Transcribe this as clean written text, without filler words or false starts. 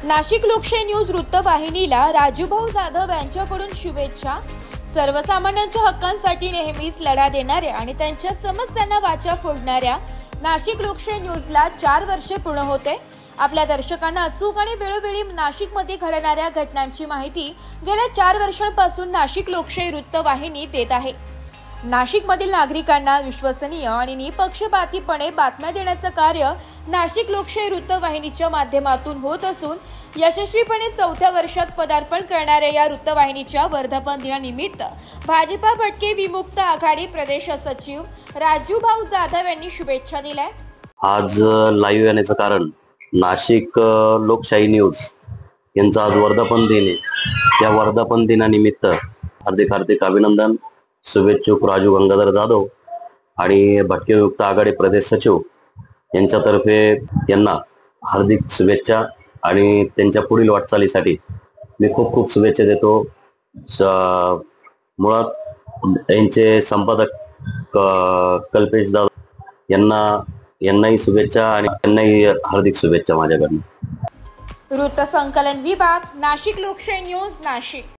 नाशिक लोकशाही न्यूज वृत्तवाहिनीला राजूभाऊ जाधव यांच्याकडून शुभेच्छा। सर्वसामान्यांच्या हक्कांसाठी नेहमीच लढा देणाऱ्या आणि त्यांच्या समस्यांना वाचा फोडणाऱ्या नाशिक लोकशाही न्यूजला 4 वर्षे पूर्ण होते। आपल्या दर्शकांना अचूक आणि वेळोवेळी नाशिकमध्ये घडणाऱ्या घटनांची माहिती गेल्या 4 वर्षांपासून नाशिक लोकशाही वृत्तवाहिनी देत आहे। नाशिकमधील नागरिकांना विश्वसनीय आणि निपक्षपातीपणे बातम्या देण्याचं कार्य नाशिक लोकशाही वृत्तवाहिनीच्या माध्यमातून होत असून यशस्वीपणे 4थ्या वर्षात पदार्पण करणाऱ्या या वृत्तवाहिनीच्या वर्धापन दिनानिमित्त भाजपा भटके विमुक्त आघाडी प्रदेश सचिव राजूभाऊ जाधव यांनी शुभेच्छा दिल्या। आज लाईव्ह येण्याचं कारण नाशिक लोकशाही न्यूज यांचा आज वर्धापन दिन आहे। या वर्धापन दिनानिमित्त हार्दिक अभिनंदन। शुभेच्छुक राजू गंगाधर जाधव आणि भटके विमुक्त आघाडी प्रदेश सचिव यांच्यातर्फे यांना हार्दिक शुभेच्छा आणि त्यांच्या पुढील वाटचालीसाठी मी खूप शुभेच्छा देतो। मुळात यांचे संपादक कल्पेश दादा यांनाही शुभेच्छा आणि त्यांनाही हार्दिक शुभेच्छा माझ्याकडून। वृत्त संकलन विभाग, नाशिक लोकशाही न्यूज, नाशिक।